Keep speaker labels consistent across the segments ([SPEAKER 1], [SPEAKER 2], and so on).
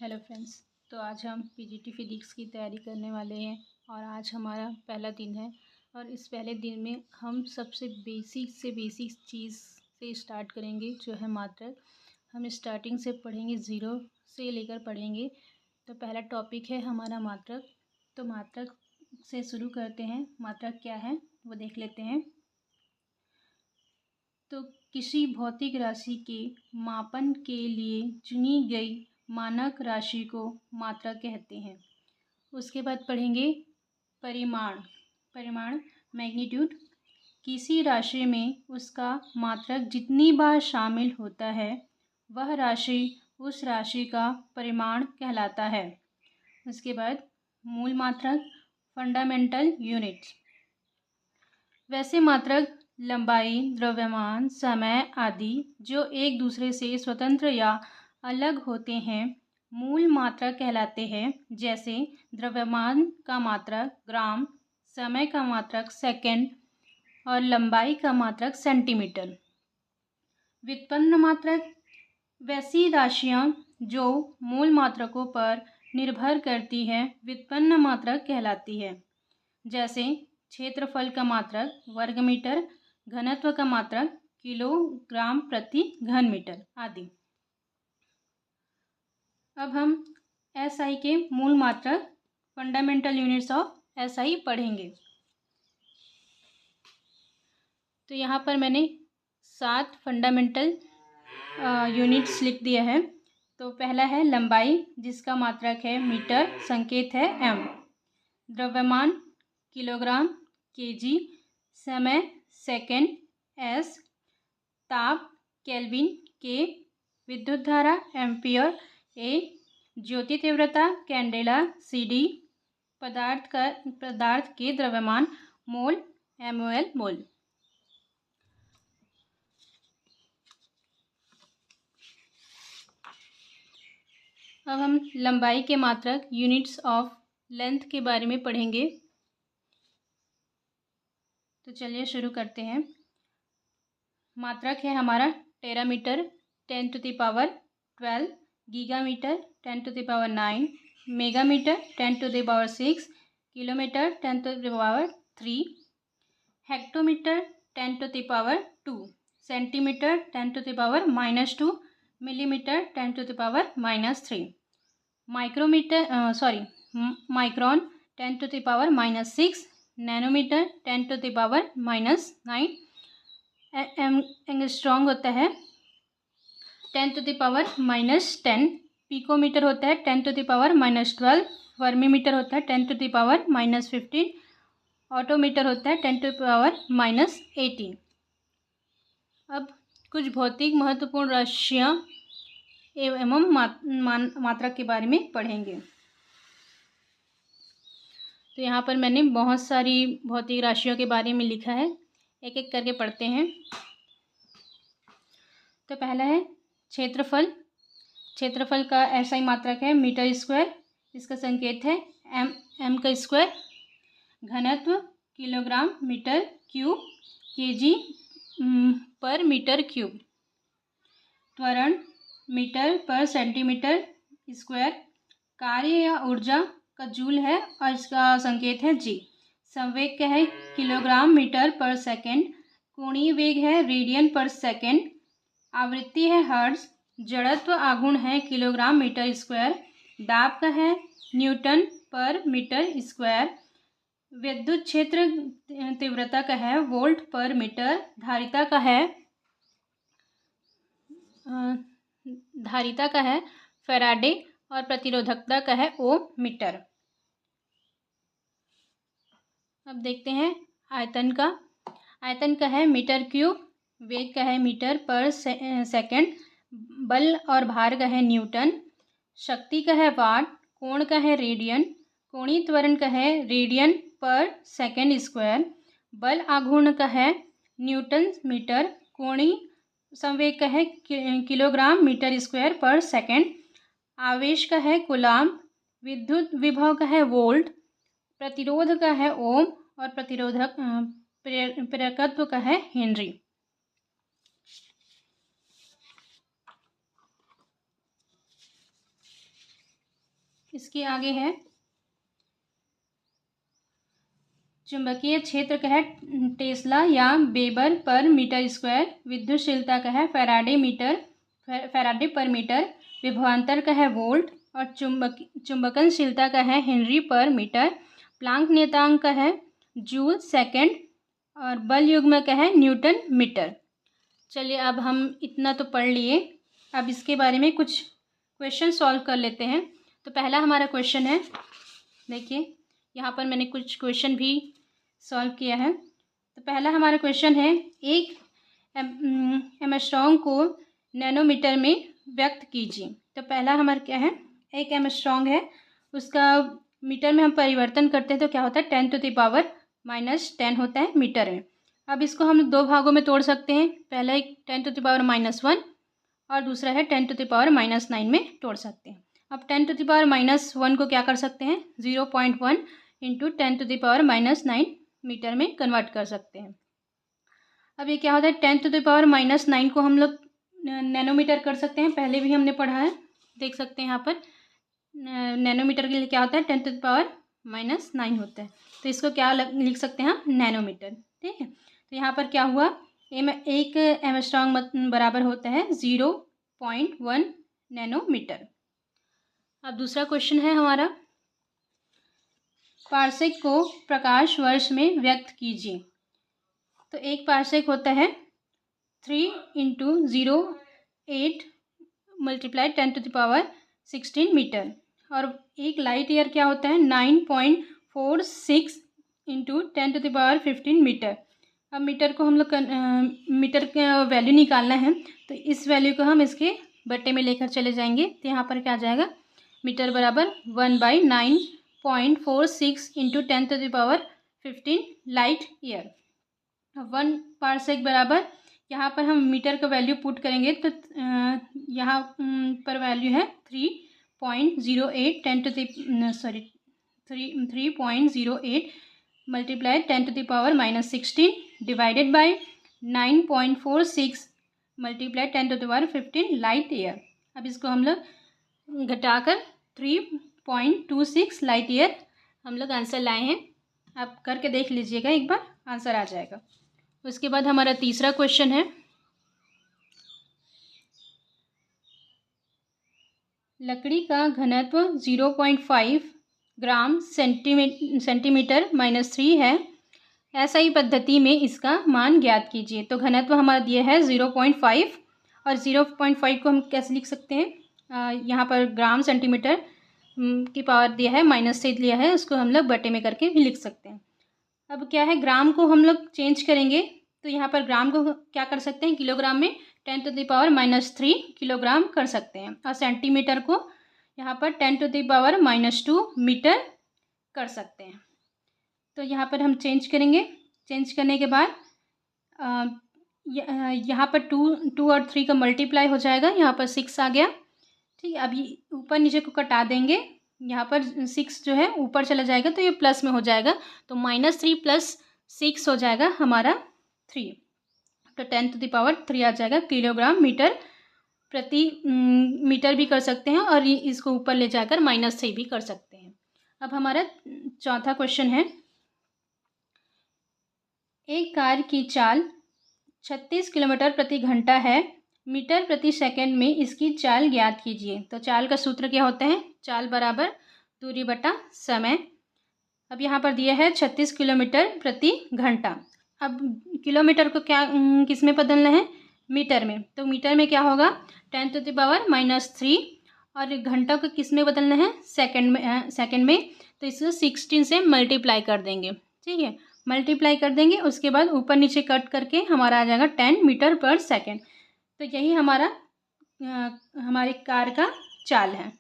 [SPEAKER 1] Hello friends. तो आज हम पीजीटी फिजिक्स की तैयारी करने वाले हैं और आज हमारा पहला दिन है। और इस पहले दिन में हम सबसे बेसिक चीज़ से स्टार्ट करेंगे, जो है मात्रक। हम स्टार्टिंग से पढ़ेंगे, ज़ीरो से लेकर पढ़ेंगे। तो पहला टॉपिक है हमारा मात्रक। तो मात्रक से शुरू करते हैं। मात्रक क्या है वो देख लेते हैं। तो किसी भौतिक राशि के मापन के लिए चुनी गई मानक राशि को मात्रक कहते हैं। उसके बाद पढ़ेंगे परिमाण मैग्नीट्यूड। किसी राशि में उसका मात्रक जितनी बार शामिल होता है वह राशि उस राशि का परिमाण कहलाता है। उसके बाद मूल मात्रक फंडामेंटल यूनिट्स। वैसे मात्रक लंबाई, द्रव्यमान, समय आदि जो एक दूसरे से स्वतंत्र या अलग होते हैं मूल मात्रक कहलाते हैं। जैसे द्रव्यमान का मात्रक ग्राम, समय का मात्रक सेकंड और लंबाई का मात्रक सेंटीमीटर। व्युत्पन्न मात्रक वैसी राशियाँ जो मूल मात्रकों पर निर्भर करती हैं व्युत्पन्न मात्रक कहलाती है। जैसे क्षेत्रफल का मात्रक वर्ग मीटर, घनत्व का मात्रक किलोग्राम प्रति घन मीटर आदि। अब हम एसआई के मूल मात्रक फंडामेंटल यूनिट्स ऑफ एसआई पढ़ेंगे। तो यहाँ पर मैंने 7 फंडामेंटल यूनिट्स लिख दिया है। तो पहला है लंबाई, जिसका मात्रक है मीटर, संकेत है एम। द्रव्यमान किलोग्राम केजी, समय सेकंड एस, ताप केल्विन के, विद्युत धारा एम्पियर ए, ज्योति तीव्रता कैंडेला सीडी, पदार्थ के द्रव्यमान मोल एमओएल मोल। अब हम लंबाई के मात्रक यूनिट्स ऑफ लेंथ के बारे में पढ़ेंगे। तो चलिए शुरू करते हैं। मात्रक है हमारा terametre 10⁻12, gigametre 10⁻9, megametre 10⁻6, kilometre 10⁻3, hectometre 10⁻2, centimetre 10⁻−2, millimetre 10⁻−3, micron 10⁻6, nanometre 10⁻−9, angstrom होता है 10⁻−10, पिकोमीटर होता है 10⁻−12, फर्मीमीटर होता है 10⁻−15, ऑटोमीटर होता है 10⁻−18। अब कुछ भौतिक महत्वपूर्ण राशियाँ एवं मात्रक के बारे में पढ़ेंगे। तो यहाँ पर मैंने बहुत सारी भौतिक राशियों के बारे में लिखा है, एक एक करके पढ़ते हैं। तो पहला है क्षेत्रफल का एसआई मात्रक है मीटर स्क्वायर, इसका संकेत है एम का स्क्वायर। घनत्व किलोग्राम मीटर क्यूब केजी पर मीटर क्यूब। त्वरण मीटर पर सेंटीमीटर स्क्वायर। कार्य या ऊर्जा का जूल है और इसका संकेत है जी। संवेग का है किलोग्राम मीटर पर सेकंड। कोणीय वेग है रेडियन पर सेकंड। आवृत्ति है हर्ट्ज। जड़त्व आघूर्ण है किलोग्राम मीटर स्क्वायर। दाब का है न्यूटन पर मीटर स्क्वायर। विद्युत क्षेत्र तीव्रता का है वोल्ट पर मीटर। धारिता का है फैराडे और प्रतिरोधकता का है ओम मीटर। अब देखते हैं आयतन का है मीटर क्यूब। वेग का है मीटर पर सेकंड। बल और भार का है न्यूटन। शक्ति का है वाट। कोण का है रेडियन। कोणीय त्वरण का है रेडियन पर सेकंड स्क्वायर। बल आघूर्ण का है न्यूटन मीटर। कोणीय संवेग का है किलोग्राम मीटर स्क्वायर पर सेकंड। आवेश का है कूलाम। विद्युत विभव का है वोल्ट। प्रतिरोध का है ओम और प्रेरकत्व का है हेनरी। इसके आगे है चुंबकीय क्षेत्र का है टेस्ला या वेबर पर मीटर स्क्वायर, विद्युतशीलता का है फैराडे पर मीटर, विभवांतर का है वोल्ट और चुंबकनशीलता का है हेनरी पर मीटर, प्लांक नियतांक का है जूल सेकंड और बल युग्म का है न्यूटन मीटर। चलिए अब हम इतना तो पढ़ लिए, अब इसके बारे में कुछ क्वेश्चन सॉल्व कर लेते हैं। तो पहला हमारा क्वेश्चन है, देखिए यहाँ पर मैंने कुछ क्वेश्चन भी सॉल्व किया है। तो पहला हमारा क्वेश्चन है, एक एमस्ट्रॉन्ग को नैनोमीटर में व्यक्त कीजिए। तो पहला हमारा क्या है, एक एमस्ट्रॉन्ग है, उसका मीटर में हम परिवर्तन करते हैं तो क्या होता है 10⁻⁻10 होता है मीटर में। अब इसको हम दो भागों में तोड़ सकते हैं, पहला एक 10⁻⁻1 और दूसरा है 10⁻�9 में तोड़ सकते हैं। अब 10⁻⁻1 को क्या कर सकते हैं 0.1 इंटू 10⁻⁻9 मीटर में कन्वर्ट कर सकते हैं। अब ये क्या होता है 10⁻⁻9 को हम लोग नैनोमीटर कर सकते हैं, पहले भी हमने पढ़ा है, देख सकते हैं यहाँ पर नैनोमीटर के लिए क्या होता है 10⁻⁻9 होता है, तो इसको क्या लिख सकते हैं हम नैनोमीटर। ठीक है, तो यहाँ पर क्या हुआ एक एमस्ट्रॉन्ग बराबर होता है 0.1 नैनोमीटर। अब दूसरा क्वेश्चन है हमारा, पार्सेक को प्रकाश वर्ष में व्यक्त कीजिए। तो एक पार्सेक होता है 3 × 0.8 × 10⁻16 मीटर और एक लाइट ईयर क्या होता है 9.46 × 10⁻15 मीटर। अब मीटर को हम लोग मीटर का वैल्यू निकालना है, तो इस वैल्यू को हम इसके बट्टे में लेकर चले जाएंगे, तो यहाँ पर क्या आ जाएगा मीटर बराबर 1/9.46 × 10⁻15 लाइट ईयर। 1 पार्सेक बराबर यहाँ पर हम मीटर का वैल्यू पुट करेंगे तो यहाँ पर वैल्यू है 3.08 multiply 10⁻16 divided by 9.46 multiply 10⁻15 light year. अब इसको हम लोग घटाकर 3.26 लाइट ईयर हम लोग आंसर लाए हैं। आप करके देख लीजिएगा, एक बार आंसर आ जाएगा। उसके बाद हमारा तीसरा क्वेश्चन है, लकड़ी का घनत्व 0.5 ग्राम सेंटीमीटर -3 है, एसआई पद्धति में इसका मान ज्ञात कीजिए। तो घनत्व हमारा दिया है 0.5 और 0.5 को हम कैसे लिख सकते हैं, यहाँ पर ग्राम सेंटीमीटर की पावर दिया है -3 लिया है, उसको हम लोग बटे में करके भी लिख सकते हैं। अब क्या है ग्राम को हम लोग चेंज करेंगे, तो यहाँ पर ग्राम को क्या कर सकते हैं किलोग्राम में 10⁻³ किलोग्राम कर सकते हैं और सेंटीमीटर को यहाँ पर 10⁻² मीटर कर सकते हैं। तो यहाँ पर हम चेंज करेंगे, चेंज करने के बाद यहाँ पर 2 और 3 का मल्टीप्लाई हो जाएगा, यहाँ पर 6 आ गया। ठीक है, अब ये ऊपर नीचे को कटा देंगे, यहाँ पर 6 जो है ऊपर चला जाएगा तो ये प्लस में हो जाएगा, तो -3 + 6 हो जाएगा हमारा 3, तो 10⁻³ आ जाएगा किलोग्राम मीटर प्रति मीटर भी कर सकते हैं और इसको ऊपर ले जाकर -3 भी कर सकते हैं। अब हमारा चौथा क्वेश्चन है, एक कार की चाल 36 किलोमीटर प्रति घंटा है, मीटर प्रति सेकंड में इसकी चाल ज्ञात कीजिए। तो चाल का सूत्र क्या होता है, चाल बराबर दूरी बटा समय। अब यहाँ पर दिया है 36 किलोमीटर प्रति घंटा। अब किलोमीटर को क्या किस में बदलना है, मीटर में, तो मीटर में क्या होगा 10⁻³ और घंटा को किस में बदलना है सेकंड में, तो इसको 16 से मल्टीप्लाई कर देंगे। ठीक है, मल्टीप्लाई कर देंगे, उसके बाद ऊपर नीचे कट करके हमारा आ जाएगा 10 मीटर पर सेकंड। तो यही हमारी कार का चाल है।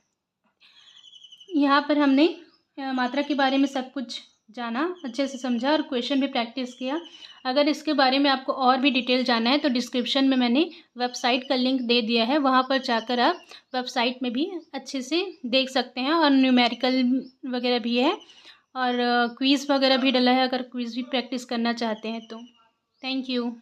[SPEAKER 1] यहाँ पर हमने मात्रा के बारे में सब कुछ जाना, अच्छे से समझा और क्वेश्चन भी प्रैक्टिस किया। अगर इसके बारे में आपको और भी डिटेल जानना है तो डिस्क्रिप्शन में मैंने वेबसाइट का लिंक दे दिया है, वहाँ पर जाकर आप वेबसाइट में भी अच्छे से देख सकते हैं और न्यूमेरिकल वगैरह भी है और क्विज़ वगैरह भी डला है, अगर क्विज़ भी प्रैक्टिस करना चाहते हैं तो। Thank you.